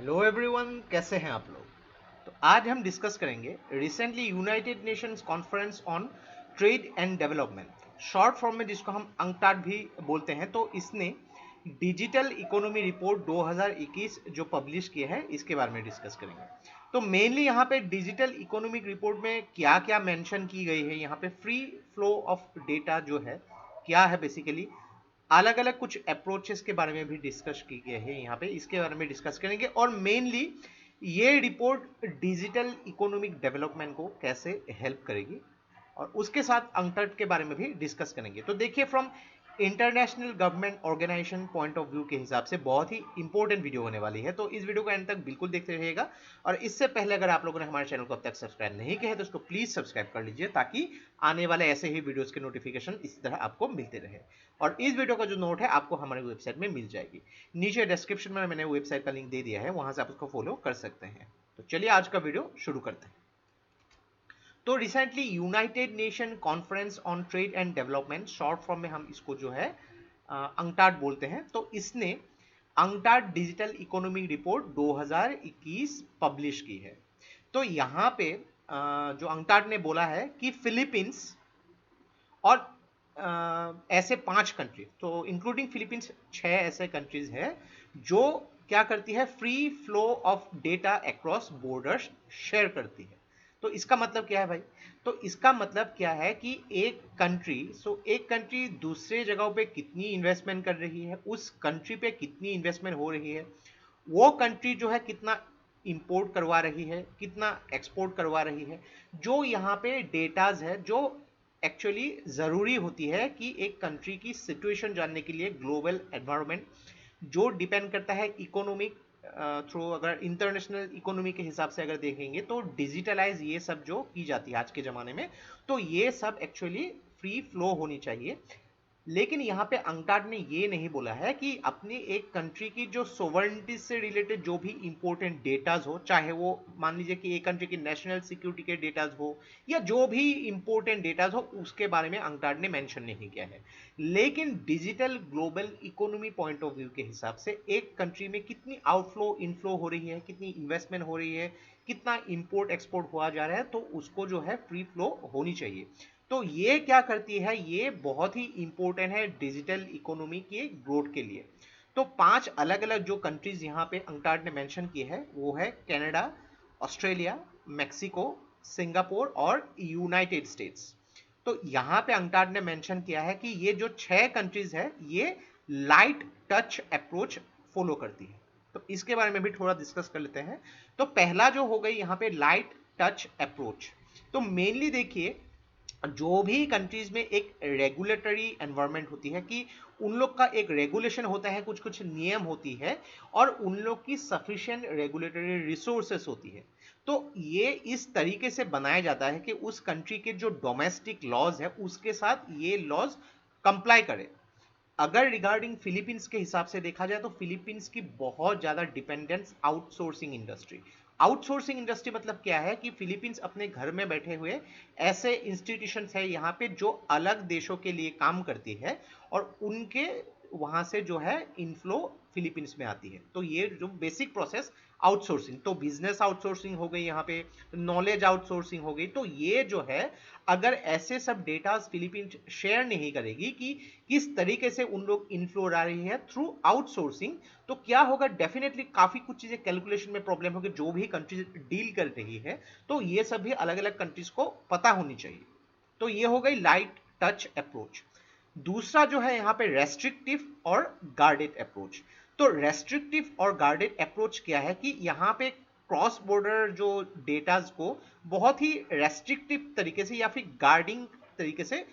Hello everyone, कैसे हैं आप लोग। तो आज हम डिस्कस करेंगे recently United Nations conference on trade and development, short form में जिसको हम अंकटाड भी बोलते हैं। तो इसने डिजिटल इकोनॉमी रिपोर्ट 2021 जो पब्लिश किया है, इसके बारे में डिस्कस करेंगे। तो मेनली यहाँ पे डिजिटल इकोनॉमिक रिपोर्ट में क्या क्या मेंशन की गई है, यहाँ पे फ्री फ्लो ऑफ डेटा जो है क्या है, बेसिकली अलग अलग कुछ अप्रोचेस के बारे में भी डिस्कस की गई है यहाँ पे, इसके बारे में डिस्कस करेंगे। और मेनली ये रिपोर्ट डिजिटल इकोनॉमिक डेवलपमेंट को कैसे हेल्प करेगी, और उसके साथ अंकटड के बारे में भी डिस्कस करेंगे। तो देखिए, from international government organisation point of view के हिसाब से बहुत ही इंपॉर्टेंट वीडियो होने वाली है, तो इस वीडियो को एंड तक बिल्कुल देखते रहिएगा। और इससे पहले अगर आप लोगों ने हमारे चैनल को अब तक सब्सक्राइब नहीं किया है तो उसको प्लीज सब्सक्राइब कर लीजिए, ताकि आने वाले ऐसे ही वीडियोस के नोटिफिकेशन इसी तरह आपको मिलते रहे। और इस वीडियो का जो नोट है आपको हमारी वेबसाइट में मिल जाएगी, नीचे डिस्क्रिप्शन में मैंने वेबसाइट का लिंक दे दिया है, वहां से आप उसको फॉलो कर सकते हैं। तो चलिए आज का वीडियो शुरू करते हैं। तो recently United nation conference on trade and development, short form में हम इसको जो है अंकटाड बोलते हैं, तो इसने UNCTAD digital economy report 2021 publish की है। तो यहाँ पे जो अंकटाड ने बोला है कि फिलीपींस और ऐसे 5 कंट्री, तो इंक्लूडिंग फिलीपींस 6 ऐसे कंट्रीज है जो क्या करती है, free flow of data across borders share करती है। तो इसका मतलब क्या है भाई, तो इसका मतलब क्या है कि एक कंट्री दूसरे जगहों पे कितनी इन्वेस्टमेंट कर रही है, उस कंट्री पे कितनी इन्वेस्टमेंट हो रही है, वो कंट्री जो है कितना इंपोर्ट करवा रही है, कितना एक्सपोर्ट करवा रही है, जो यहाँ पे डेटाज है जो एक्चुअली ज़रूरी होती है कि एक कंट्री की सिचुएशन जानने के लिए, ग्लोबल एनवायरनमेंट जो डिपेंड करता है इकोनॉमिक थ्रू। अगर इंटरनेशनल इकोनॉमी के हिसाब से अगर देखेंगे तो डिजिटलाइज ये सब जो की जाती है आज के ज़माने में, तो ये सब एक्चुअली फ्री फ्लो होनी चाहिए। लेकिन यहाँ पे अंकटाड ने ये नहीं बोला है कि अपनी एक कंट्री की जो सोवरेनिटी से रिलेटेड जो भी इंपॉर्टेंट डेटाज हो, चाहे वो मान लीजिए कि एक कंट्री की नेशनल सिक्योरिटी के डेटाज हो या जो भी इंपॉर्टेंट डेटाज हो, उसके बारे में अंकटाड ने मेंशन नहीं किया है। लेकिन digital global economy point of view के हिसाब से एक कंट्री में कितनी आउटफ्लो इनफ्लो हो रही है, कितनी इन्वेस्टमेंट हो रही है, कितना इंपोर्ट एक्सपोर्ट हुआ जा रहा है, तो उसको जो है फ्री फ्लो होनी चाहिए। तो ये क्या करती है, ये बहुत ही इंपॉर्टेंट है डिजिटल इकोनॉमी के ग्रोथ के लिए। तो 5 अलग अलग जो कंट्रीज यहाँ पे अंकटाड ने मेंशन की है, वो है कनाडा, ऑस्ट्रेलिया, मेक्सिको, सिंगापुर और यूनाइटेड स्टेट्स। तो यहाँ पे अंकटाड ने मेंशन किया है कि ये जो 6 कंट्रीज है, ये लाइट टच अप्रोच फॉलो करती है। तो इसके बारे में भी थोड़ा डिस्कस कर लेते हैं। तो पहला जो हो गई यहाँ पे लाइट टच अप्रोच। तो मेनली देखिए, जो भी कंट्रीज में एक रेगुलेटरी एनवायरनमेंट होती है कि उन लोग का एक रेगुलेशन होता है, कुछ कुछ नियम होती है, और उन लोग की सफिशिएंट रेगुलेटरी रिसोर्सेस होती है। तो ये इस तरीके से बनाया जाता है कि उस कंट्री के जो डोमेस्टिक लॉज है उसके साथ ये लॉज कंप्लाई करे। अगर रिगार्डिंग फिलीपींस के हिसाब से देखा जाए तो फिलीपींस की बहुत ज्यादा dependence outsourcing industry. Outsourcing industry मतलब क्या है कि फिलीपींस अपने घर में बैठे हुए ऐसे इंस्टीट्यूशंस है यहाँ पे जो अलग देशों के लिए काम करती है, और उनके वहां से जो है इनफ्लो फिलीपींस में आती है। तो ये जो बेसिक प्रोसेस आउटसोर्सिंग, तो बिजनेस आउटसोर्सिंग हो गई, यहाँ पे नॉलेज आउटसोर्सिंग हो गई। तो ये जो है, अगर ऐसे सब डेटा फिलीपींस शेयर नहीं करेगी कि किस तरीके से उन लोग इनफ्लो आ रही है थ्रू आउटसोर्सिंग, तो क्या होगा, डेफिनेटली काफी कुछ चीजें कैलकुलेशन में प्रॉब्लम होगी जो भी कंट्रीज डील कर रही है। तो ये सब भी अलग अलग कंट्रीज को पता होनी चाहिए। तो ये हो गई लाइट टच अप्रोच। दूसरा जो है यहाँ पे रेस्ट्रिक्टिव और गार्डेड अप्रोच। तो रेस्ट्रिक्टिव और गार्डेड अप्रोच क्या है कि यहाँ पे क्रॉस बॉर्डर जो डेटाज को बहुत ही रेस्ट्रिक्टिव तरीके से या फिर गार्डिंग तरीके से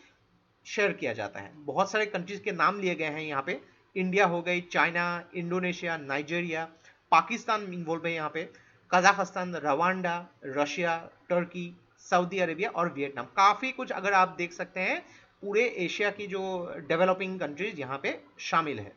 शेयर किया जाता है। बहुत सारे कंट्रीज के नाम लिए गए हैं यहाँ पे, इंडिया हो गई, China, Indonesia, Nigeria, Pakistan involve है यहाँ पे, Kazakhstan, Rwanda, Russia, Turkey, Saudi Arabia और वियतनाम। काफी कुछ अगर आप देख सकते हैं, पूरे एशिया की जो डेवलपिंग कंट्रीज यहाँ पे शामिल है।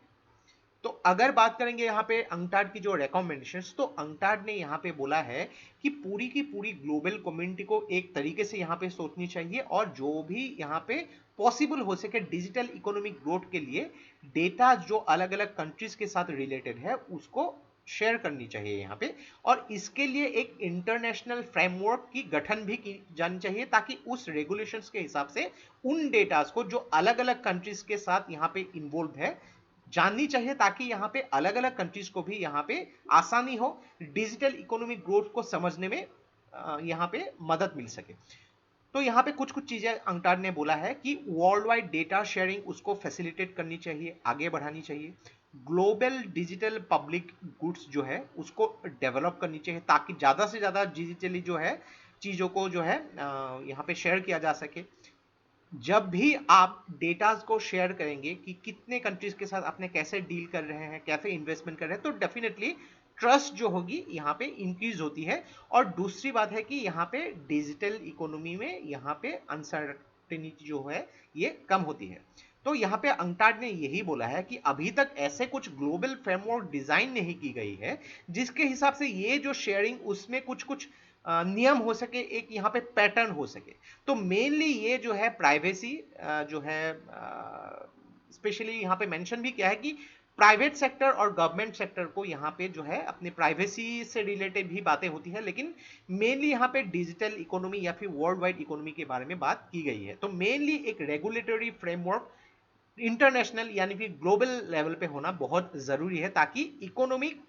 तो अगर बात करेंगे यहाँ पे अंकटाड की जो रिकमेंडेशंस, तो अंकटाड ने यहाँ पे बोला है कि पूरी की पूरी ग्लोबल कम्युनिटी को एक तरीके से यहाँ पे सोचनी चाहिए, और जो भी यहाँ पे पॉसिबल हो सके डिजिटल इकोनॉमिक ग्रोथ के लिए डेटा जो अलग अलग कंट्रीज के साथ रिलेटेड है उसको शेयर करनी चाहिए यहाँ पे, और इसके लिए एक इंटरनेशनल फ्रेमवर्क की गठन भी की जानी चाहिए ताकि उस रेगुलेशंस के हिसाब से उन डेटास को जो अलग अलग कंट्रीज के साथ यहाँ पे इन्वॉल्व है जाननी चाहिए, ताकि यहाँ पे अलग अलग कंट्रीज को भी यहाँ पे आसानी हो, डिजिटल इकोनॉमिक ग्रोथ को समझने में यहाँ पे मदद मिल सके। तो यहाँ पे कुछ कुछ चीजें अंकटाड ने बोला है कि वर्ल्ड वाइड डेटा शेयरिंग उसको फैसिलिटेट करनी चाहिए, आगे बढ़ानी चाहिए। ग्लोबल डिजिटल पब्लिक गुड्स जो है उसको डेवलप करनी चाहिए ताकि ज्यादा से ज्यादा डिजिटली जो है चीजों को जो है यहाँ पे शेयर किया जा सके। जब भी आप डेटाज को शेयर करेंगे कि कितने कंट्रीज के साथ आपने कैसे डील कर रहे हैं, कैसे इन्वेस्टमेंट कर रहे हैं, तो डेफिनेटली ट्रस्ट जो होगी यहाँ पे इंक्रीज होती है। और दूसरी बात है कि यहाँ पे डिजिटल इकोनॉमी में यहाँ पे अनसर्टेनिटी जो है ये कम होती है। तो यहाँ पे अंकटाड ने यही बोला है कि अभी तक ऐसे कुछ ग्लोबल फ्रेमवर्क डिजाइन नहीं की गई है जिसके हिसाब से ये जो शेयरिंग उसमें कुछ कुछ नियम हो सके, एक यहाँ पे पैटर्न हो सके। तो मेनली ये जो है प्राइवेसी जो है स्पेशली यहाँ पे मेंशन भी किया है कि प्राइवेट सेक्टर और गवर्नमेंट सेक्टर को यहाँ पे जो है अपने प्राइवेसी से रिलेटेड भी बातें होती है, लेकिन मेनली यहाँ पे डिजिटल इकोनॉमी या फिर वर्ल्ड वाइड इकोनॉमी के बारे में बात की गई है। तो मेनली एक रेगुलेटरी फ्रेमवर्क इंटरनेशनल यानी कि ग्लोबल लेवल पे होना बहुत जरूरी है ताकि इकोनॉमिक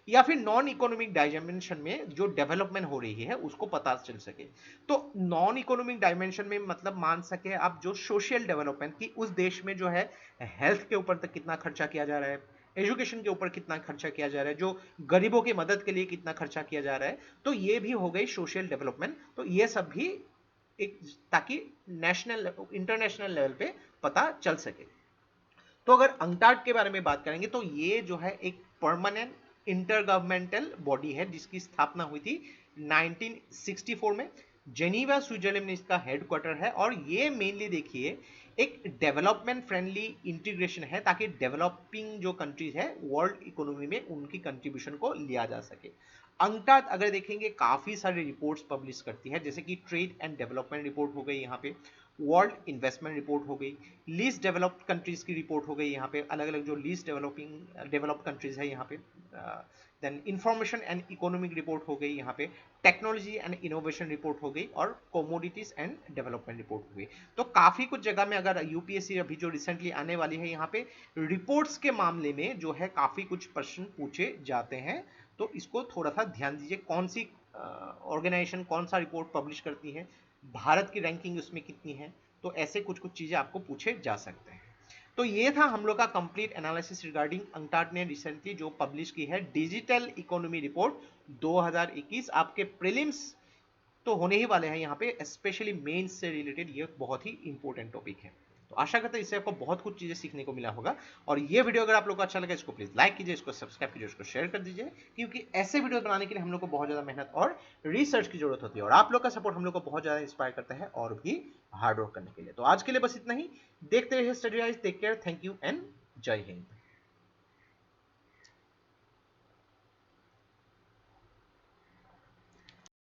या फिर नॉन इकोनॉमिक डायमेंशन में जो डेवलपमेंट हो रही है उसको पता चल सके। तो नॉन इकोनॉमिक डायमेंशन में मतलब मान सके आप जो सोशल डेवलपमेंट की उस देश में जो है हेल्थ के ऊपर तक कितना खर्चा किया जा रहा है, एजुकेशन के ऊपर कितना खर्चा किया जा रहा है, जो गरीबों की मदद के लिए कितना खर्चा किया जा रहा है, तो ये भी हो गई सोशल डेवलपमेंट। तो ये सब भी एक ताकि नेशनल इंटरनेशनल लेवल पे पता चल सके। तो अगर अंकटाड के बारे में बात करेंगे तो ये जो है एक परमानेंट इंटरगवर्नमेंटल बॉडी है जिसकी स्थापना हुई थी 1964 में। जेनीवा स्विट्जरलैंड में इसका हेडक्वार्टर है और ये मेनली देखिए एक डेवलपमेंट फ्रेंडली इंटीग्रेशन है ताकि डेवलपिंग जो कंट्रीज है वर्ल्ड इकोनॉमी में उनकी कंट्रीब्यूशन को लिया जा सके। अंकटाड अगर देखेंगे काफी सारे रिपोर्ट्स पब्लिश करती है, जैसे कि ट्रेड एंड डेवलपमेंट रिपोर्ट हो गई, यहाँ पे वर्ल्ड इन्वेस्टमेंट रिपोर्ट हो गई, लीस्ट डेवलप्ड कंट्रीज की रिपोर्ट हो गई, यहाँ पे अलग अलग जो लीस्ट डेवलप्ड कंट्रीज है यहाँ पे, then information and economic report हो गई, यहाँ पे टेक्नोलॉजी एंड इनोवेशन रिपोर्ट हो गई और कमोडिटीज एंड डेवलपमेंट रिपोर्ट हो गई। तो काफी कुछ जगह में अगर यूपीएससी अभी जो रिसेंटली आने वाली है यहाँ पे रिपोर्ट्स के मामले में जो है काफी कुछ प्रश्न पूछे जाते हैं, तो इसको थोड़ा सा ध्यान दीजिए कौन सी ऑर्गेनाइजेशन कौन सा रिपोर्ट पब्लिश करती है, भारत की रैंकिंग उसमें कितनी है, तो ऐसे कुछ कुछ चीजें आपको पूछे जा सकते हैं। तो ये था हम लोग का कंप्लीट एनालिसिस रिगार्डिंग अंकटाड ने रिसेंटली जो पब्लिश की है डिजिटल इकोनॉमी रिपोर्ट 2021। आपके प्रीलिम्स तो होने ही वाले हैं यहाँ पे, स्पेशली मेंस से रिलेटेड ये बहुत ही इंपॉर्टेंट टॉपिक है। तो आशा करते हैं इससे आपको बहुत कुछ चीजें सीखने को मिला होगा। और ये वीडियो अगर आप लोग को अच्छा लगा इसको प्लीज लाइक कीजिए, इसको सब्सक्राइब कीजिए, इसको शेयर कर दीजिए, क्योंकि ऐसे वीडियो बनाने के लिए हम लोग को बहुत ज्यादा मेहनत और रिसर्च की जरूरत होती है और आप लोग का सपोर्ट हम लोग को बहुत ज्यादा इंस्पायर करता है और भी हार्ड वर्क करने के लिए। तो आज के लिए बस इतना ही, देखते रहिए study wise, take care, thank you and जय हिंद।